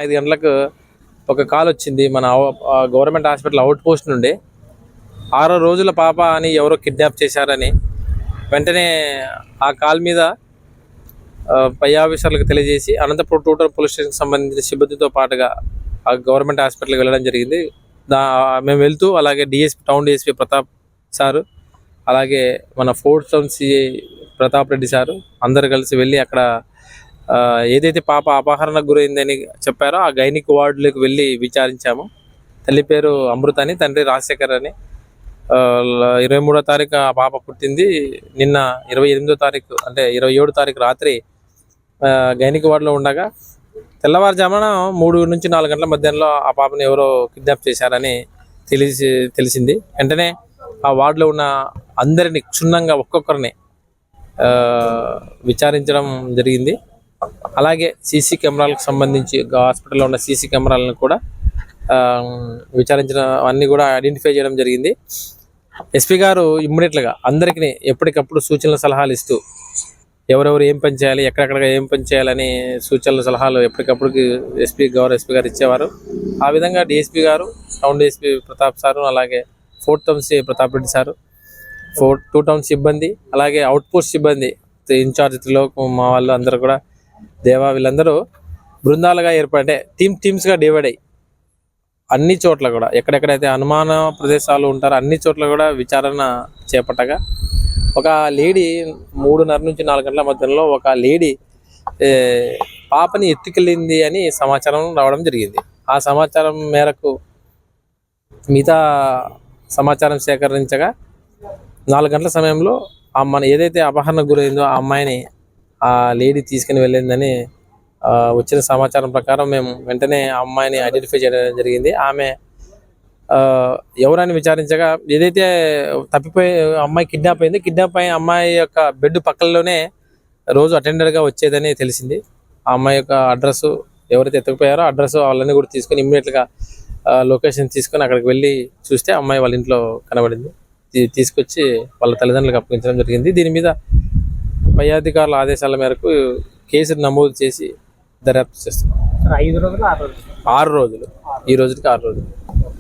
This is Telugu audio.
5 గంటలకు ఒక కాల్ వచ్చింది మన గవర్నమెంట్ హాస్పిటల్ అవుట్ పోస్ట్ నుండి 6 రోజుల పాప అని ఎవరో కిడ్నాప్ చేశారని వెంటనే ఆ కాల్ మీద పై ఆఫీసర్లకు తెలియజేసి అనంతపురం టూటౌన్ పోలీస్ స్టేషన్కి సంబంధించిన సిబ్బందితో పాటుగా ఆ గవర్నమెంట్ హాస్పిటల్కి వెళ్ళడం జరిగింది. మేము వెళ్తూ అలాగే టౌన్ డిఎస్పీ ప్రతాప్ సారు, అలాగే మన fourth town CI Pratap Reddy sir అందరు కలిసి వెళ్ళి అక్కడ ఏదైతే పాప అపహరణకు గురైందని చెప్పారో ఆ గైనిక్ వార్డులోకి వెళ్ళి విచారించాము. తల్లి పేరు అమృత అని, తండ్రి రాజశేఖర్ అని. 23వ తారీఖు ఆ పాప పుట్టింది. నిన్న 28వ తారీఖు అంటే 27వ తారీఖు రాత్రి గైనిక్ వార్డులో ఉండగా తెల్లవారుజామున 3 నుంచి 4 గంటల మధ్యాహ్నంలో ఆ పాపను ఎవరో కిడ్నాప్ చేశారని తెలిసింది. వెంటనే ఆ వార్డులో ఉన్న అందరిని క్షుణ్ణంగా ఒక్కొక్కరిని విచారించడం జరిగింది. అలాగే సీసీ కెమెరాలకు సంబంధించి హాస్పిటల్లో ఉన్న సీసీ కెమెరాలను కూడా విచారించడం అన్నీ కూడా ఐడెంటిఫై చేయడం జరిగింది. ఎస్పీ గారు ఇమ్మీడియట్గా అందరికీ ఎప్పటికప్పుడు సూచనలు సలహాలు ఇస్తూ ఎవరెవరు ఏం పని చేయాలి, ఎక్కడెక్కడ ఏం పని చేయాలని సూచనలు సలహాలు ఎప్పటికప్పుడు ఎస్పీ గారు ఇచ్చేవారు. ఆ విధంగా డిఎస్పీ గారు, టౌన్ డిఎస్పీ ప్రతాప్ సారు, అలాగే fourth town CI Pratap Reddy sir, 2 town సిబ్బంది, అలాగే అవుట్ పోస్ట్ సిబ్బంది ఇన్ఛార్జ్ మా వాళ్ళు అందరూ కూడా వీళ్ళందరూ బృందాలుగా ఏర్పడే టీమ్స్గా డివైడ్ అయ్యి అన్ని చోట్ల కూడా ఎక్కడెక్కడైతే అనుమాన ప్రదేశాలు ఉంటారో అన్ని చోట్ల కూడా విచారణ చేపట్టగా ఒక లేడీ 3:30 నుంచి 4 గంటల మధ్యలో ఒక లేడీ పాపని ఎత్తుకెళ్ళింది అని సమాచారం రావడం జరిగింది. ఆ సమాచారం మేరకు మిగతా సమాచారం సేకరించగా 4 గంటల సమయంలో ఏదైతే అపహరణకు గురైందో ఆ అమ్మాయిని ఆ లేడీ తీసుకుని వెళ్ళిందని వచ్చిన సమాచారం ప్రకారం మేము వెంటనే ఆ అమ్మాయిని ఐడెంటిఫై చేయడం జరిగింది. ఆమె ఎవరని విచారించగా ఏదైతే తప్పిపోయి అమ్మాయి కిడ్నాప్ అయిన అమ్మాయి యొక్క బెడ్ పక్కలోనే రోజు అటెండర్గా వచ్చేదని తెలిసింది. ఆ అమ్మాయి యొక్క అడ్రస్ ఎవరైతే ఎత్తుకుపోయారో అడ్రస్ వాళ్ళని కూడా తీసుకొని ఇమ్మీడియట్గా లొకేషన్ తీసుకొని అక్కడికి వెళ్ళి చూస్తే అమ్మాయి వాళ్ళ ఇంట్లో కనబడింది. తీసుకొచ్చి వాళ్ళ తల్లిదండ్రులకు అప్పగించడం జరిగింది. దీని మీద పై అధికారుల ఆదేశాల మేరకు కేసు నమోదు చేసి దర్యాప్తు చేస్తున్నాం. 5 రోజులు 6 రోజులు, ఈ రోజుకి 6 రోజులు.